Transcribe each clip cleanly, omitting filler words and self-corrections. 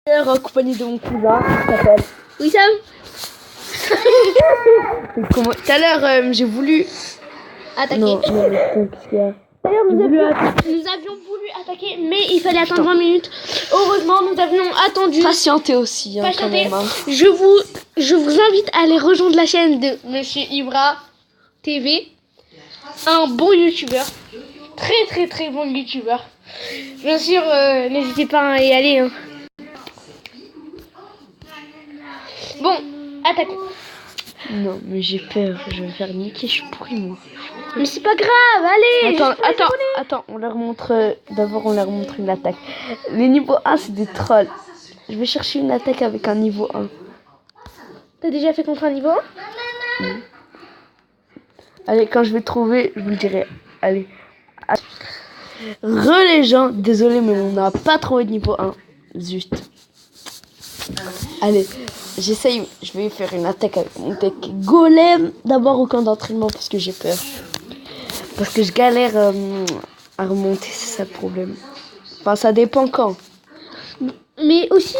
Accompagné de mon cousin qui s'appelle Wissam. Tout à l'heure, j'ai voulu Attaquer. Non, qu'est-ce qu'il y a? D'ailleurs, nous avions voulu attaquer, mais il fallait attendre 20 minutes. Heureusement, nous avions attendu. Patienter aussi, hein, quand même. Hein. Je vous invite à aller rejoindre la chaîne de Monsieur Ibra TV, un bon youtubeur, très bon youtubeur. Bien sûr, n'hésitez pas à y aller. Hein. Bon, attaquons. Non, mais j'ai peur, je vais me faire niquer, je suis pourri moi. Mais c'est pas grave, allez. Attends, on leur montre. D'abord, on leur montre une attaque. Les niveaux 1, c'est des trolls. Je vais chercher une attaque avec un niveau 1. T'as déjà fait contre un niveau 1 ? Allez, quand je vais trouver, je vous le dirai. Allez. Les gens, désolé, mais on n'a pas trouvé de niveau 1. Zut. Allez, j'essaye. Je vais faire une attaque avec mon deck golem. D'abord au camp d'entraînement parce que j'ai peur. Parce que je galère à remonter, c'est ça le problème. Enfin, ça dépend quand. Mais aussi,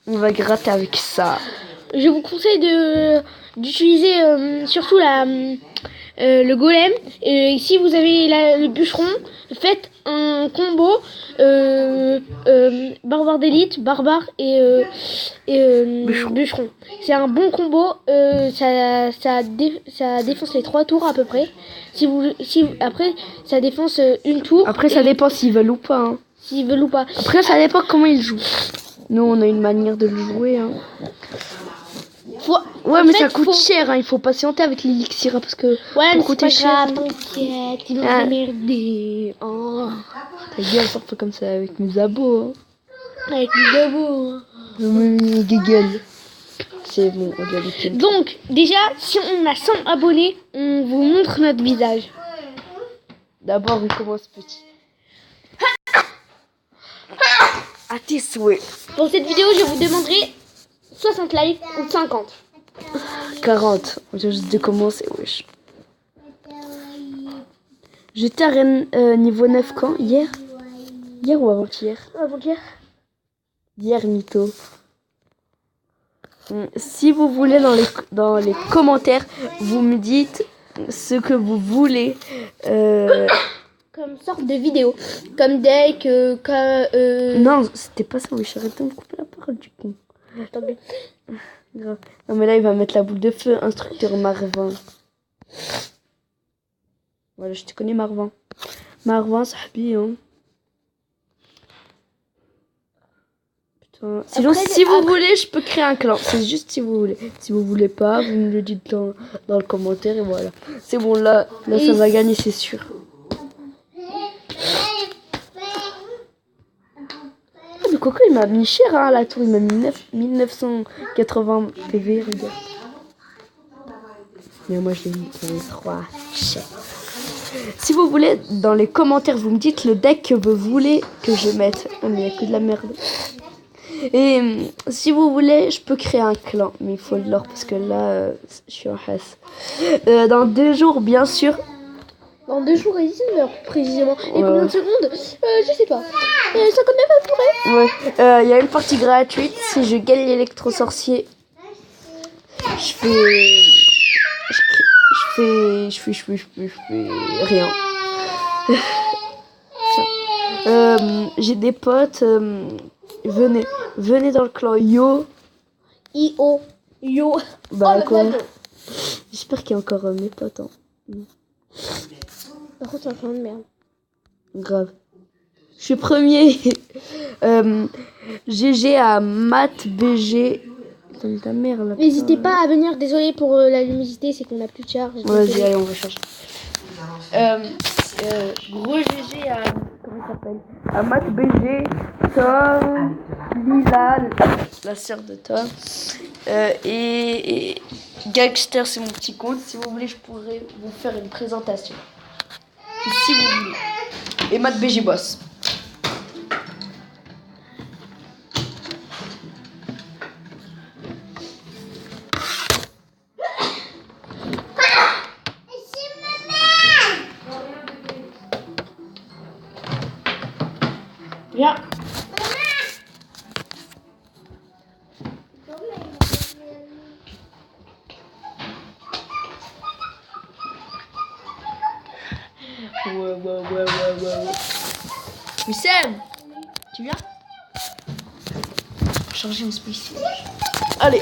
on va gratter avec ça. Je vous conseille d'utiliser surtout le golem. Et si vous avez le bûcheron, faites un combo barbare d'élite, barbare et bûcheron. C'est un bon combo. Ça défonce les 3 tours à peu près. Après, ça défonce une tour. Après, ça dépend s'ils veulent ou pas. Hein. S'ils veulent ou pas. Après, ça dépend comment ils jouent. Nous, on a une manière de le jouer. Hein. Ouais, mais ça coûte cher. Hein. Il faut patienter avec l'élixir parce que. Ouais, mais c'est pas grave. T'inquiète, ils vont emmerder. Oh. Ta gueule, sort pas comme ça avec mes abos. Hein. Avec mes abos. Gueule. C'est bon, on doit les. Donc, déjà, si on a 100 abonnés, on vous montre notre visage. D'abord, on commence petit. À tes souhaits. Pour cette vidéo, je vous demanderai 60 likes ou 50. 40. J'ai juste de commencer, wesh. J'étais à Rennes niveau 9 quand? Hier? Hier ou avant-hier? Avant-hier. Hier, mytho. Si vous voulez, dans les commentaires, vous me dites ce que vous voulez. Comme sorte de vidéo. Comme deck, comme... Non, c'était pas ça, wesh. Arrête de me couper la parole, du coup. Attendez. Grave. Non, mais là, il va mettre la boule de feu. Instructeur Marvin. Voilà, je te connais, Marvin. Marvin, sahbi, hein. Putain. Sinon, si vous voulez, je peux créer un clan. C'est juste si vous voulez. Si vous voulez pas, vous me le dites dans le commentaire et voilà. C'est bon, là ça va gagner, c'est sûr. Ah, mais Coco, il m'a mis cher, hein, la tour. Il m'a mis 1980 PV, regarde. Mais moi, je l'ai mis pour les 3 cher. Si vous voulez, dans les commentaires, vous me dites le deck que vous voulez que je mette. Oh, mais il n'y a que de la merde. Et si vous voulez, je peux créer un clan. Mais il faut de l'or parce que là, je suis en hasse. Dans 2 jours, bien sûr. Dans 2 jours et 1 heure, précisément. Et combien de secondes je sais pas. 59 à peu près. Ouais. Il y a une partie gratuite. Si je gagne l'électro-sorcier, je fais rien. J'ai des potes. Venez dans le clan Yo. Yo. Bah quoi. J'espère qu'il y a encore mes potes. Hein. Par contre, c'est un clan de merde. Grave. Je suis premier. GG à Matt BG. Putain, ta mère là. N'hésitez pas à venir. Désolé pour la luminosité, c'est qu'on a plus de charge. Vas-y, allez, on va chercher. Gros GG à. Comment ça s'appelle? À Matt BG, Tom, Lila, la sœur de Tom. Et Gangster, c'est mon petit compte. Si vous voulez, je pourrais vous faire une présentation. Si vous voulez. Et Matt BG Boss. Viens. Wissem, tu viens? Changer mon space. Allez.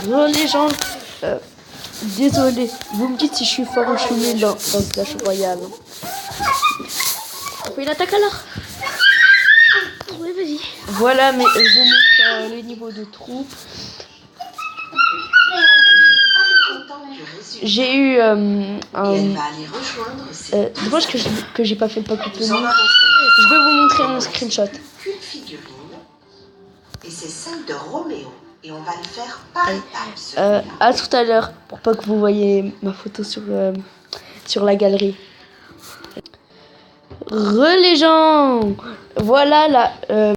Les gens, désolé, vous me dites si je suis fort ou je suis nul dans ce Clash Royale. On fait l'attaque alors. Oui, vas-y. Voilà, mais je vous montre les niveaux de troupes. J'ai eu dommage que j'ai pas fait le pack opening. Je vais vous montrer mon screenshot. Et c'est celle de Roméo. Et on va le faire par étapes. À tout à l'heure, pour pas que vous voyez ma photo sur la galerie. Les gens, voilà le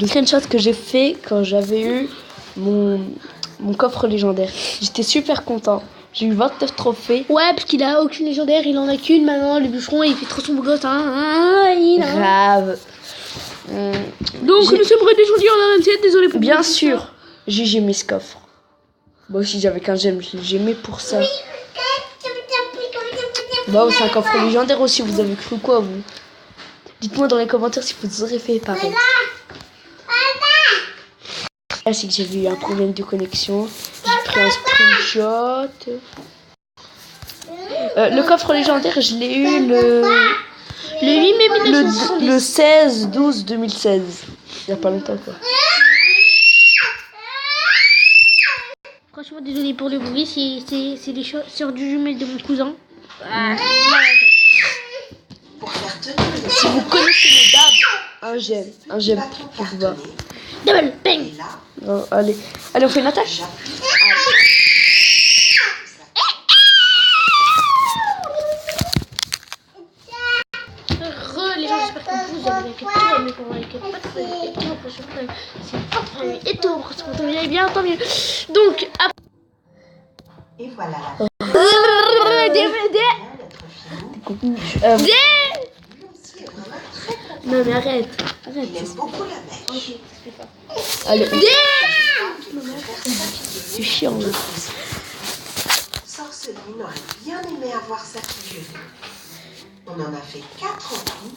screenshot que j'ai fait quand j'avais eu mon coffre légendaire. J'étais super content. J'ai eu 29 trophées. Ouais, parce qu'il a aucune légendaire, il en a qu'une maintenant. Le bûcheron, il fait trop son beau gosse. Grave. Donc, nous sommes redescendus en 27, désolé pour bien sûr. J'ai gémé ce coffre. Moi aussi j'avais qu'un j'aime, je l'ai gémé pour ça. Bon, c'est un coffre légendaire aussi, vous avez cru quoi vous? Dites-moi dans les commentaires si vous aurez fait pareil. Là c'est que j'ai eu un problème de connexion. J'ai pris un screenshot. Le coffre légendaire, je l'ai eu le 8 mai 1970. Le 16/12/2016. Il y a pas longtemps quoi. Franchement, désolé pour le bruit, c'est les sœurs du jumelle de mon cousin. Pour faire tenir Si vous connaissez les dabs, un j'aime pour vous voir. Double bang. et là, Oh, allez, on fait une attaque. j'appuie. Les gens, j'espère que vous avez fait tout, mais pour les pas de feuilles et tout, c'est pas de feuilles et tout, parce que vous allez bien, tant mieux. Donc, après. Et voilà Non mais arrête. il aime beaucoup la mèche. Allez. C'est chiant là. Sorceline aurait bien aimé avoir sa figurine. On en a fait 4 en tout,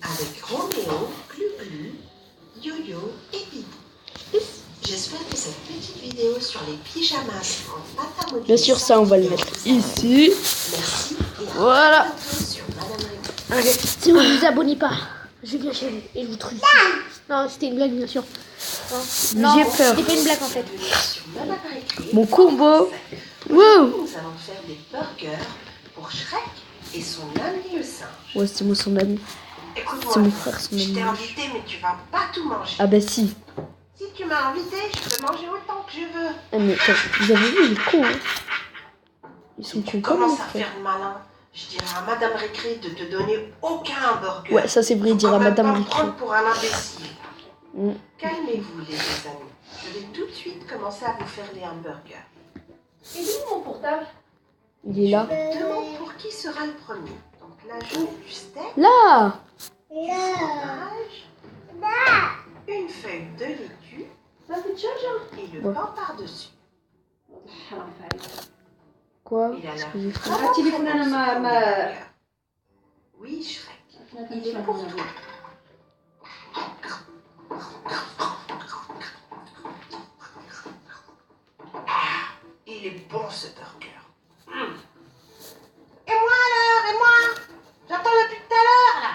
avec Roméo, Glu-Glu, Yo-Yo et Bidou. J'espère que cette petite vidéo sur les pyjamas en pâte à modeler. Bien sûr, ça on va le mettre ici. Merci et à Voilà. bientôt sur Madame Récré. Allez. Si vous ne vous abonnez pas, je viens chez vous et je vous trouve. Non, c'était une blague, bien sûr. Non, J'ai peur. c'était pas une blague en fait. Sur Madame Récré. Mon combo. Wow. Nous allons faire des burgers pour Shrek et son ami le singe. Ouais, c'est moi son ami. Écoute-moi, C'est mon frère son je t'ai ami. invité mais tu vas pas tout manger. Ah bah si. Si tu m'as invité, je peux manger autant que je veux. Ah, mais attends, vous avez vu, il est con hein. Ils sont cons comme mon Commence à frère. faire le malin. Je dirais à Madame Récré de te donner aucun burger. Ouais, ça c'est vrai, dire à Madame Récré. Récré. Prendre pour un imbécile. Mm. Calmez-vous les deux amis. Je vais tout de suite commencer à vous faire les hamburgers. Et d'où mon portable? Il est là. Je me demande pour qui sera le premier. Donc là, je mets du steak, Là. du fromage, une feuille de laitue et le pain par-dessus. Quoi? Il a Qu'est-ce l'air que j'ai fait? vraiment très bon, ce hamburger. Oui, Shrek. Il est pour toi. Ah, il est bon ce burger. Et moi alors? Et moi? J'attends depuis tout à l'heure là.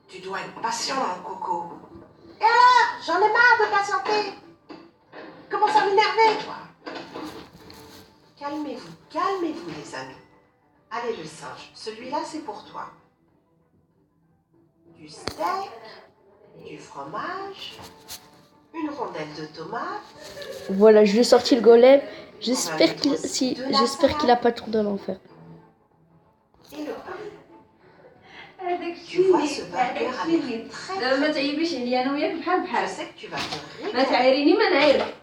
Tu dois être patient, mon coco. Et alors? J'en ai marre de patienter. Commence à m'énerver, toi. Calmez-vous les amis. Allez le singe, celui-là c'est pour toi. Du steak, du fromage, une rondelle de tomate. Voilà, je lui ai sorti le golem. J'espère qu'il a pas tour de l'enfer. Et le pain. Tu vois ce burger avec très ما تعيبيش عليا انا وياك بحال Je بحال sais que tu vas te ما régaler. تعايريني ما نعايرك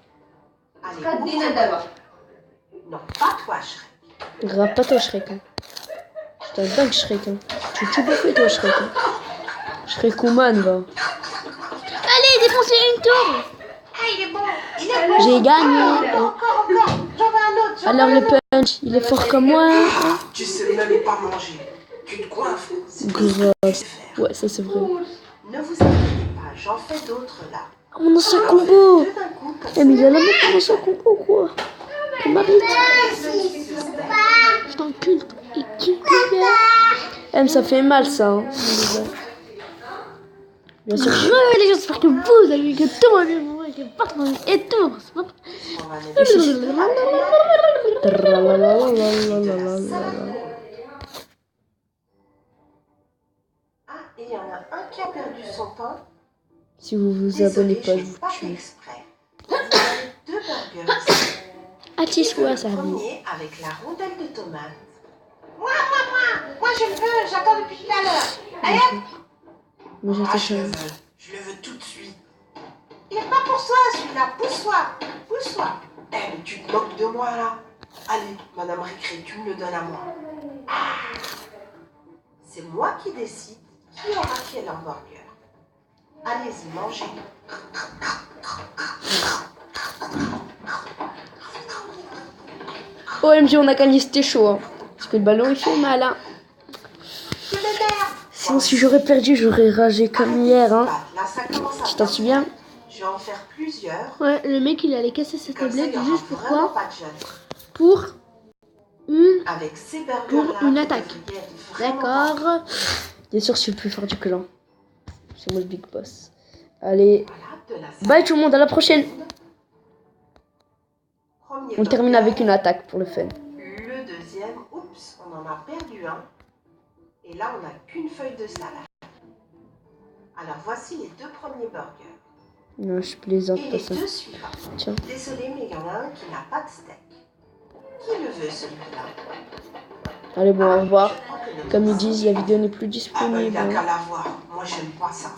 Allez, قدينا ouvre. دابا Non, pas toi, Shrek. Grave pas toi Shrek. Hein. Je un dingue Shrek. Hein. Tu veux tout bouffer toi Shrek. Hein. Shrek Oman va. Allez, défoncez une tour. Ah, il est bon. Il est bon. J'ai gagné. Encore. J'en veux un autre. Alors le punch, il est fort comme moi. Tu sais même pas manger. Tu te coiffes. C'est tout ce que Grave. tu sais faire. Ouais, ça c'est vrai. Ne vous inquiétez pas, j'en fais d'autres là. Ah, mon ancien J'en fais combo. 2 d'un coup comme Eh, mais il ça. a la même mon ancien combo, quoi. Que m'arrête. Je t'encule. Et qui Eh, mais ça fait mal, ça. Hein. Bien sûr. les gens, j'espère que vous avez que tout va bien, moi, que pas trop et tout. On va négocier. Ah, et il y en a un qui a perdu son pain. Si vous vous Désolé, abonnez pas, je je n'ai vous pas fait tue. exprès. Vous avez 2 burgers ici. Attends-toi, ça Le va. premier avec la rondelle de tomate. Moi je le veux, j'attends depuis tout à l'heure. Allez hop. Moi, Ah, j'attends je le ça. veux. Je le veux tout de suite. Il n'est pas pour toi celui-là. Pousse-toi. Pousse-toi. Eh, mais tu te moques de moi là. Allez, Madame Récré, tu me le donnes à moi. Ah. C'est moi qui décide qui aura quel hamburger. Allez-y, mangez. OMG, on a gagné, c'était chaud. Hein. Parce que le ballon, il fait mal. Hein. Je m'énerve. Sinon, si j'aurais perdu, j'aurais ragé comme hier. Hein. Là, ça commence à Tu t'en faire souviens? mal. Je vais en faire plusieurs. Ouais, le mec il allait casser sa Comme ça, il tablette y aura juste vraiment pourquoi pas de jeûne. pour une. Avec ces burgers Pour là, une vous attaque. devriez être vraiment pas- D'accord. Bien sûr, je suis le plus fort du clan. C'est moi le big boss. Allez. Voilà, de la salade. Bye tout le monde, à la prochaine. Premier On termine burger. avec une attaque pour le fun. Le deuxième, oups, on en a perdu un. Et là, on n'a qu'une feuille de salade. Alors, voici les 2 premiers burgers. Non, je plaisante Et pas les ça. 2 suivants. Tiens. Désolé, mais il y en a un qui n'a pas de steak. Qui le veut, celui-là? Allez, bon, au revoir. Je crois que notre Comme ils voici. disent, la vidéo n'est plus Ah ben, il disponible. n'a Hein. qu'à l'avoir. Moi, j'aime pas ça.